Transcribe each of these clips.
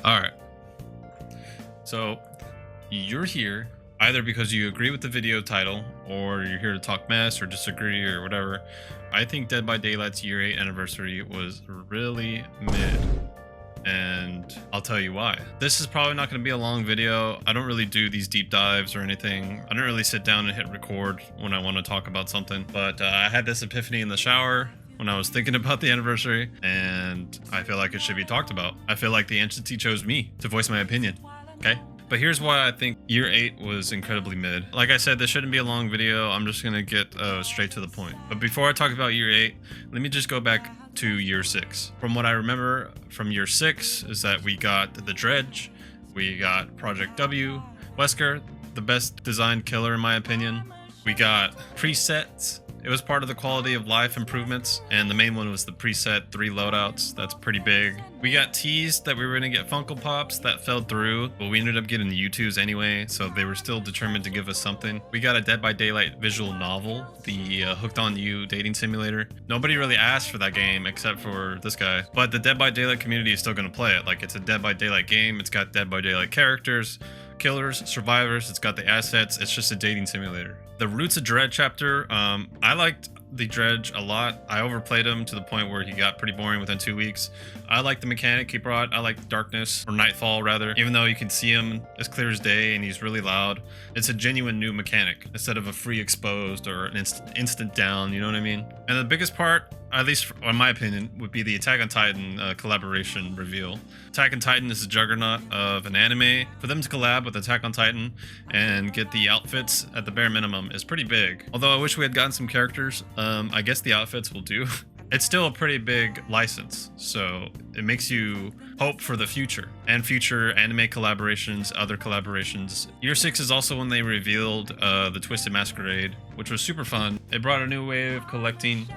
All right. So you're here either because you agree with the video title or you're here to talk mess or disagree or whatever. I think Dead by Daylight's year 8 anniversary was really mid. And I'll tell you why. This is probably not going to be a long video. I don't really do these deep dives or anything. I don't really sit down and hit record when I want to talk about something. But I had this epiphany in the shower when I was thinking about the anniversary, and I feel like it should be talked about. I feel like the entity chose me to voice my opinion. Okay? But here's why I think year 8 was incredibly mid. Like I said, this shouldn't be a long video. I'm just going to get straight to the point. But before I talk about year 8, let me just go back to year 6. From what I remember from year 6 is that we got the Dredge, we got Project W, Wesker, the best designed killer in my opinion. We got presets. It was part of the quality of life improvements, and the main one was the preset 3 loadouts. That's pretty big. We got teased that we were going to get Funko Pops. That fell through, but we ended up getting the U2s anyway, so they were still determined to give us something. We got a Dead by Daylight visual novel, the Hooked on You dating simulator. Nobody really asked for that game except for this guy, but the Dead by Daylight community is still going to play it. Like, it's a Dead by Daylight game. It's got Dead by Daylight characters, killers, survivors. It's got the assets. It's just a dating simulator. The Roots of Dread chapter, I liked the Dredge a lot. I overplayed him to the point where he got pretty boring within 2 weeks. I like the mechanic he brought. I like Darkness, or Nightfall rather, even though you can see him as clear as day and he's really loud. It's a genuine new mechanic instead of a free exposed or an instant down, you know what I mean? And the biggest part, at least in my opinion, would be the Attack on Titan collaboration reveal. Attack on Titan is a juggernaut of an anime. For them to collab with Attack on Titan and get the outfits at the bare minimum is pretty big. Although I wish we had gotten some characters, I guess the outfits will do. It's still a pretty big license, so it makes you hope for the future and future anime collaborations, other collaborations. Year 6 is also when they revealed the Twisted Masquerade, which was super fun. It brought a new way of collecting.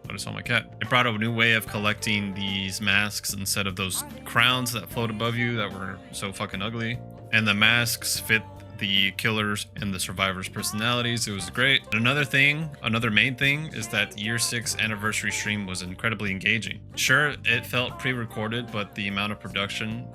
I saw my cat. It brought a new way of collecting these masks instead of those crowns that float above you that were so fucking ugly. And the masks fit the killers and the survivors' personalities. It was great. And another main thing is that the year 6 anniversary stream was incredibly engaging. Sure, it felt pre-recorded, but the amount of production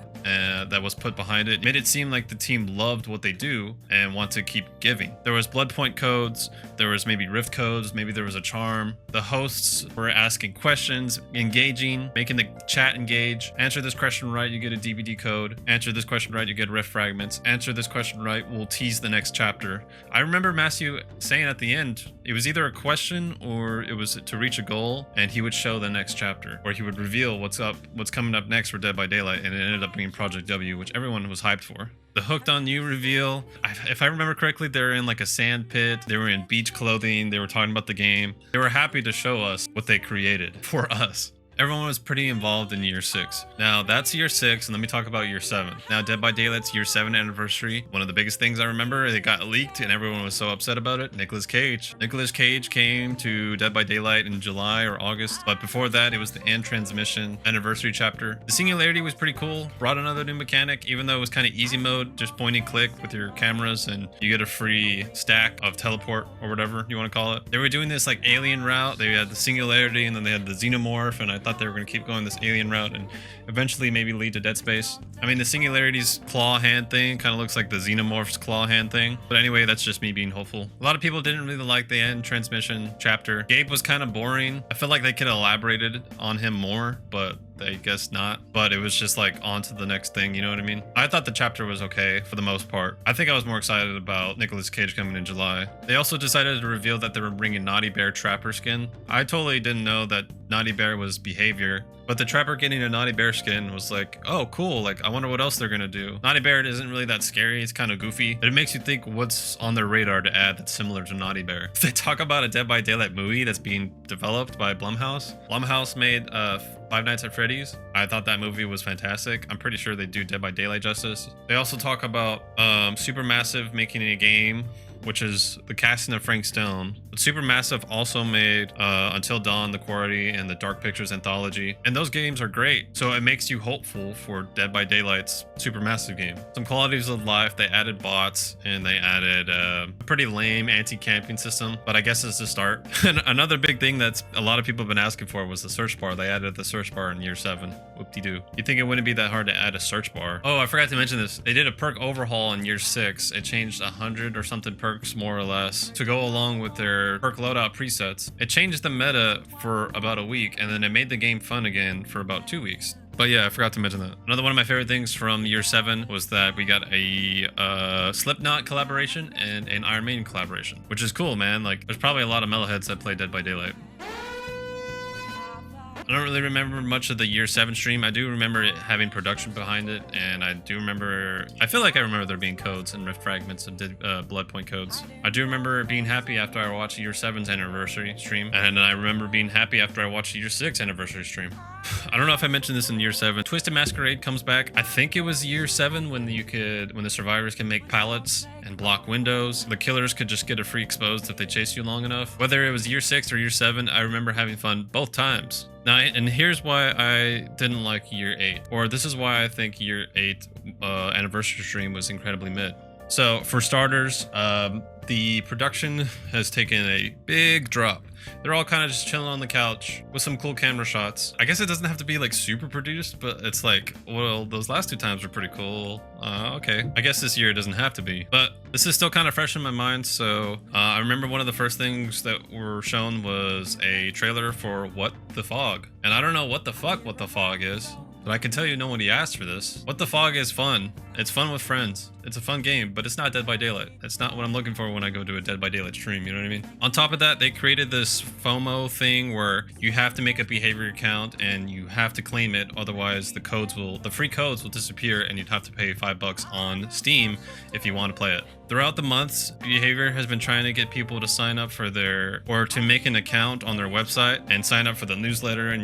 that was put behind it made it seem like the team loved what they do and want to keep giving. There was blood point codes, there was maybe rift codes, maybe there was a charm. The hosts were asking questions, engaging, making the chat engage. Answer this question right, you get a DBD code. Answer this question right, you get rift fragments. Answer this question right, we'll tease the next chapter. I remember Matthew saying at the end, it was either a question or it was to reach a goal, and he would show the next chapter, or he would reveal what's coming up next for Dead by Daylight, and it ended up being Project W, which everyone was hyped for. The Hooked on You reveal, if I remember correctly, they were in like a sand pit. They were in beach clothing. They were talking about the game. They were happy to show us what they created for us. Everyone was pretty involved in year 6. Now that's year 6, and let me talk about year 7. Now Dead by Daylight's year 7 anniversary. One of the biggest things I remember, it got leaked and everyone was so upset about it. Nicolas Cage. Nicolas Cage came to Dead by Daylight in July or August, but before that it was the End Transmission anniversary chapter. The Singularity was pretty cool. Brought another new mechanic, even though it was kind of easy mode, just point and click with your cameras and you get a free stack of teleport or whatever you want to call it. They were doing this like alien route. They had the Singularity and then they had the Xenomorph, and I thought they were going to keep going this alien route and eventually maybe lead to Dead Space. I mean, the Singularity's claw hand thing kind of looks like the Xenomorph's claw hand thing. But anyway, that's just me being hopeful. A lot of people didn't really like the End Transmission chapter. Gabe was kind of boring. I feel like they could have elaborated on him more, but I guess not. But it was just like on to the next thing, you know what I mean? I thought the chapter was okay for the most part. I think I was more excited about Nicolas Cage coming in July. They also decided to reveal that they were bringing Naughty Bear Trapper skin. I totally didn't know that Naughty Bear was behavior, but the Trapper getting a Naughty Bear skin was like, oh cool, like I wonder what else they're gonna do. Naughty Bear isn't really that scary, it's kind of goofy, but it makes you think what's on their radar to add that's similar to Naughty Bear. They talk about a Dead by Daylight movie that's being developed by Blumhouse. Blumhouse made Five Nights at Freddy's. I thought that movie was fantastic. I'm pretty sure they do Dead by Daylight justice. They also talk about Supermassive making a game which is the casting of Frank Stone. But Supermassive also made Until Dawn, The Quarry, and the Dark Pictures anthology, and those games are great. So it makes you hopeful for Dead by Daylight's Supermassive game. Some qualities of life, they added bots and they added a pretty lame anti-camping system, but I guess it's a start. And another big thing that's a lot of people have been asking for was the search bar. They added the search bar in year 7. Whoop-de-doo. You think it wouldn't be that hard to add a search bar? Oh, I forgot to mention this. They did a perk overhaul in year 6. It changed 100 or something perks more or less to go along with their perk loadout presets. It changed the meta for about a week, and then it made the game fun again for about 2 weeks. But yeah, I forgot to mention that. Another one of my favorite things from year 7 was that we got a Slipknot collaboration and an Iron Maiden collaboration, which is cool, man. Like, there's probably a lot of metalheads that play Dead by Daylight. I don't really remember much of the year 7 stream. I do remember it having production behind it, and I feel like I remember there being codes and rift fragments of blood point codes. I do remember being happy after I watched year 7's anniversary stream, and I remember being happy after I watched year 6 anniversary stream. I don't know if I mentioned this in year 7. Twisted Masquerade comes back. I think it was year 7 when the survivors can make pallets and block windows. The killers could just get a free exposed if they chase you long enough. Whether it was year 6 or year 7, I remember having fun both times. Now, and here's why I didn't like year 8, or this is why I think year 8 anniversary stream was incredibly mid. So for starters, the production has taken a big drop. They're all kind of just chilling on the couch with some cool camera shots. I guess it doesn't have to be like super produced, but it's like, well, those last 2 times were pretty cool. Okay. I guess this year it doesn't have to be, but this is still kind of fresh in my mind. So I remember one of the first things that were shown was a trailer for What the Fog. And I don't know what the fog is, but I can tell you nobody asked for this. What the Fog is fun. It's fun with friends. It's a fun game, but it's not Dead by Daylight. It's not what I'm looking for when I go to a Dead by Daylight stream, you know what I mean? On top of that, they created this FOMO thing where you have to make a behavior account and you have to claim it, otherwise the free codes will disappear and you'd have to pay $5 on Steam if you want to play it. Throughout the months, Behavior has been trying to get people to sign up for to make an account on their website and sign up for the newsletter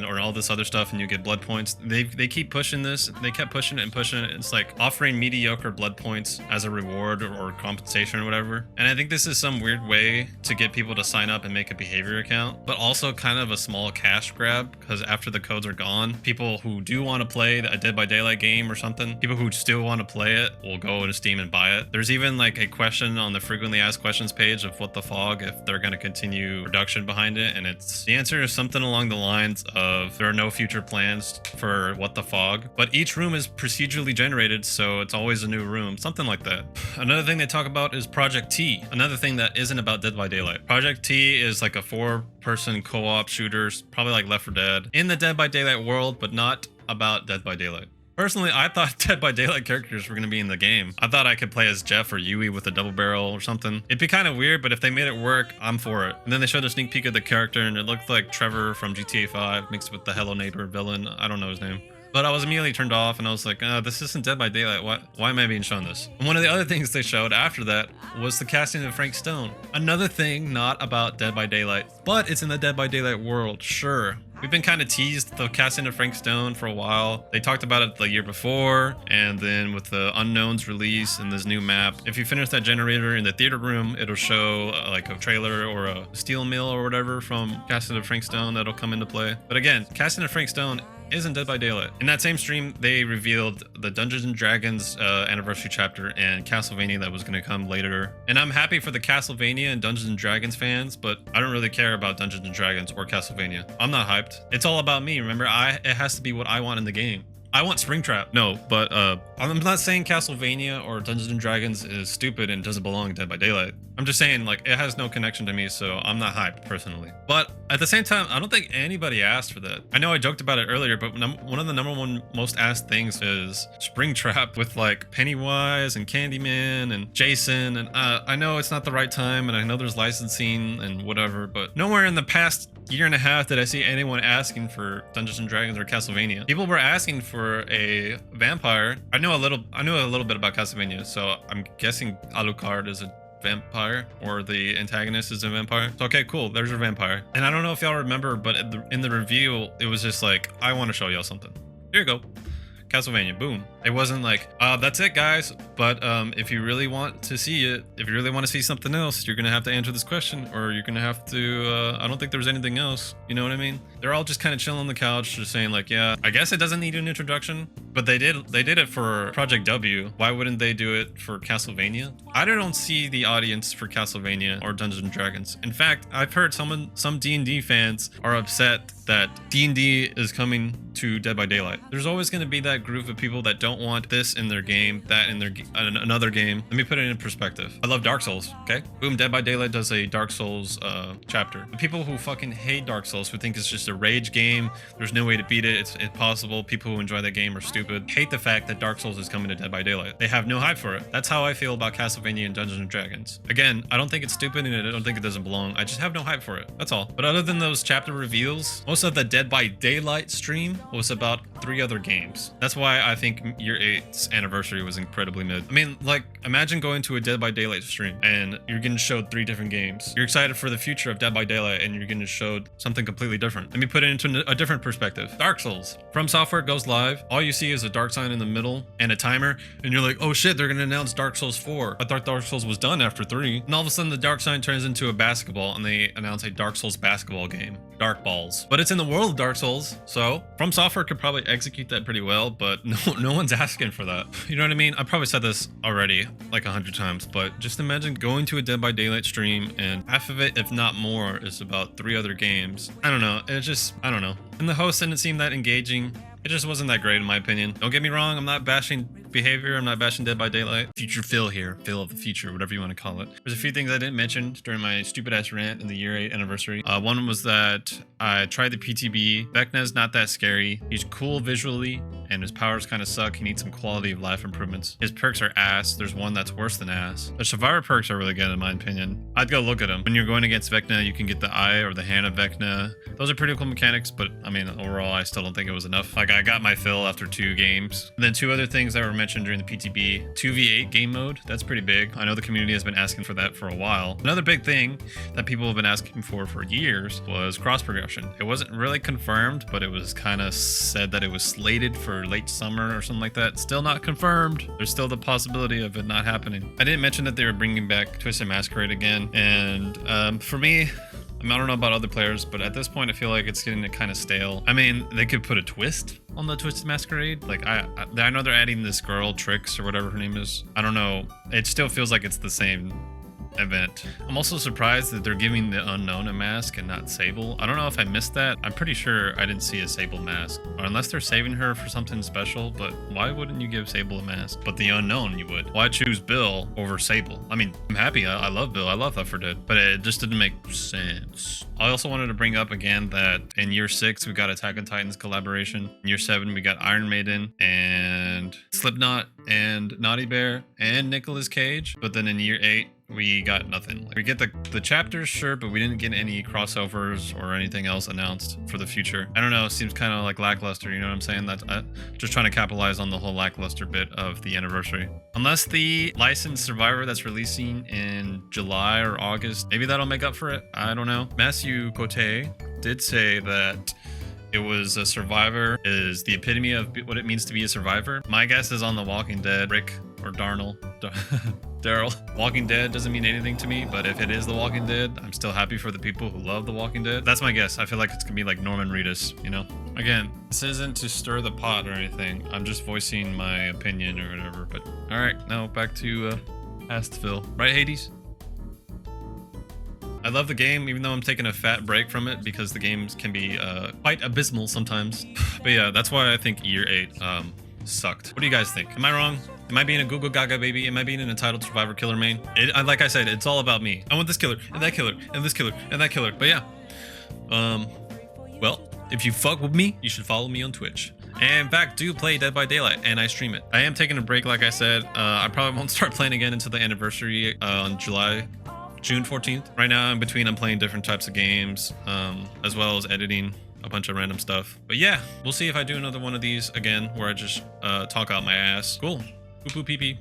or all this other stuff, and you get blood points. They keep pushing this. They kept pushing it and pushing it. It's like offering mediocre blood points as a reward or compensation or whatever. And I think this is some weird way to get people to sign up and make a Behavior account, but also kind of a small cash grab, because after the codes are gone, people who do want to play a Dead by Daylight game or something, people who still want to play it will go into Steam and buy it. There's even like a question on the frequently asked questions page of What the Fog, if they're going to continue production behind it, and the answer is something along the lines of there are no future plans for What the Fog, but each room is procedurally generated, so it's always a new room, something like that. Another thing they talk about is Project T, another thing that isn't about Dead by Daylight. Project T is like a 4-person co-op shooters, probably like Left 4 Dead, in the Dead by Daylight world, but not about Dead by Daylight. Personally, I thought Dead by Daylight characters were going to be in the game. I thought I could play as Jeff or Yui with a double barrel or something. It'd be kind of weird, but if they made it work, I'm for it. And then they showed a sneak peek of the character, and it looked like Trevor from GTA 5 mixed with the Hello Neighbor villain. I don't know his name. But I was immediately turned off, and I was like, this isn't Dead by Daylight. Why am I being shown this? And one of the other things they showed after that was the casting of Frank Stone. Another thing not about Dead by Daylight, but it's in the Dead by Daylight world, sure. We've been kind of teased the casting of Frank Stone for a while. They talked about it the year before, and then with the Unknowns release and this new map, if you finish that generator in the theater room, it'll show like a trailer or a steel mill or whatever from casting of Frank Stone that'll come into play. But again, casting of Frank Stone isn't Dead by Daylight. In that same stream, they revealed the Dungeons and Dragons anniversary chapter and Castlevania that was going to come later. And I'm happy for the Castlevania and Dungeons and Dragons fans, but I don't really care about Dungeons and Dragons or Castlevania. I'm not hyped. It's all about me, remember? It has to be what I want in the game. I want Springtrap. No, but I'm not saying Castlevania or Dungeons and Dragons is stupid and doesn't belong in Dead by Daylight. I'm just saying, like, it has no connection to me, so I'm not hyped personally. But at the same time, I don't think anybody asked for that. I know I joked about it earlier, but one of the number one most asked things is Springtrap with like Pennywise and Candyman and Jason. And I know it's not the right time, and I know there's licensing and whatever, but nowhere in the past year and a half did I see anyone asking for Dungeons and Dragons or Castlevania. People were asking for a vampire. I knew a little bit about Castlevania, so I'm guessing Alucard is a vampire, or the antagonist is a vampire. So okay, cool, there's your vampire. And I don't know if y'all remember, but in the review, it was just like, I want to show y'all something. Here you go. Castlevania, boom. It wasn't like, that's it, guys. But if you really want to see it, if you really want to see something else, you're gonna have to answer this question, or you're gonna have to. I don't think there was anything else. You know what I mean? They're all just kind of chilling on the couch, just saying like, yeah, I guess it doesn't need an introduction. But they did it for Project W. Why wouldn't they do it for Castlevania? I don't see the audience for Castlevania or Dungeons and Dragons. In fact, I've heard some D&D fans are upset that D&D is coming to Dead by Daylight. There's always going to be that group of people that don't want this in their game, that in their another game. Let me put it in perspective. I love Dark Souls, okay? Boom, Dead by Daylight does a Dark Souls chapter. The people who fucking hate Dark Souls, who think it's just a rage game, there's no way to beat it, it's impossible, people who enjoy that game are stupid, hate the fact that Dark Souls is coming to Dead by Daylight. They have no hype for it. That's how I feel about Castlevania and Dungeons and Dragons. Again, I don't think it's stupid and I don't think it doesn't belong. I just have no hype for it. That's all. But other than those chapter reveals, most of the Dead by Daylight stream was about 3 other games. That's why I think Year 8's anniversary was incredibly mid. I mean, like, imagine going to a Dead by Daylight stream and you're getting showed 3 different games. You're excited for the future of Dead by Daylight and you're getting showed something completely different. Let me put it into a different perspective. Dark Souls. From Software goes live. All you see is a dark sign in the middle and a timer, and you're like, oh shit, they're gonna announce Dark Souls 4. I thought Dark Souls was done after 3. And all of a sudden the dark sign turns into a basketball and they announce a Dark Souls basketball game. Dark Balls. But it's in the world of Dark Souls, so From Software could probably execute that pretty well, but no one's asking for that. You know what I mean? I probably said this already like 100 times, but just imagine going to a Dead by Daylight stream and half of it, if not more, is about 3 other games. I don't know. It just, I don't know. And the host didn't seem that engaging. It just wasn't that great in my opinion. Don't get me wrong, I'm not bashing behavior, I'm not bashing Dead by Daylight. Future Phil here, Phil of the future, whatever you want to call it. There's a few things I didn't mention during my stupid ass rant in the Year 8 anniversary. One was that I tried the PTB. Vecna's not that scary. He's cool visually, and his powers kind of suck. He needs some quality of life improvements. His perks are ass. There's one that's worse than ass. The survivor perks are really good in my opinion. I'd go look at them. When you're going against Vecna, you can get the eye or the hand of Vecna. Those are pretty cool mechanics, but I mean, overall, I still don't think it was enough. Like, I got my fill after 2 games. And then 2 other things that were mentioned during the PTB. 2v8 game mode. That's pretty big. I know the community has been asking for that for a while. Another big thing that people have been asking for years was cross progression. It wasn't really confirmed, but it was kind of said that it was slated for late summer or something like that. Still not confirmed. There's still the possibility of it not happening. I didn't mention that they were bringing back Twisted Masquerade again, and for me, I don't know about other players, but at this point I feel like it's getting kind of stale. I mean, they could put a twist on the Twisted Masquerade. Like, I know they're adding this girl, Trix, or whatever her name is. I don't know. It still feels like it's the same event. I'm also surprised that they're giving the Unknown a mask and not Sable. I don't know if I missed that. I'm pretty sure I didn't see a Sable mask, or unless they're saving her for something special. But why wouldn't you give Sable a mask? But the Unknown you would. Why choose Bill over Sable? I mean, I'm happy. I love Bill. I love Left 4 Dead, but it just didn't make sense. I also wanted to bring up again that in Year 6 we got Attack on Titans collaboration. In Year 7 we got Iron Maiden and Slipknot and Naughty Bear and Nicolas Cage. But then in Year 8 we got nothing. Like, we get the chapters, sure, but we didn't get any crossovers or anything else announced for the future. I don't know, it seems kind of like lackluster, you know what I'm saying? That's just trying to capitalize on the whole lackluster bit of the anniversary. Unless the licensed Survivor that's releasing in July or August, maybe that'll make up for it. I don't know. Matthew Cote did say that it was a survivor is the epitome of what it means to be a survivor. My guess is on The Walking Dead, Rick or Darnell. Daryl. Walking Dead doesn't mean anything to me, but if it is The Walking Dead, I'm still happy for the people who love The Walking Dead. That's my guess. I feel like it's gonna be like Norman Reedus, you know? Again, this isn't to stir the pot or anything. I'm just voicing my opinion or whatever, but all right, now back to Astville. Right, Hades? I love the game, even though I'm taking a fat break from it because the games can be quite abysmal sometimes. But yeah, that's why I think Year 8 sucked. What do you guys think? Am I wrong? Am I being a Google Gaga baby? Am I being an entitled survivor killer main? Like I said, it's all about me. I want this killer, and that killer, and this killer, and that killer. But yeah. Well, if you fuck with me, you should follow me on Twitch. And in fact, do play Dead by Daylight, and I stream it. I am taking a break, like I said. I probably won't start playing again until the anniversary on June 14th. Right now, I'm playing different types of games, as well as editing a bunch of random stuff. But yeah, we'll see if I do another one of these again, where I just talk out my ass. Cool. Poo poo pee pee.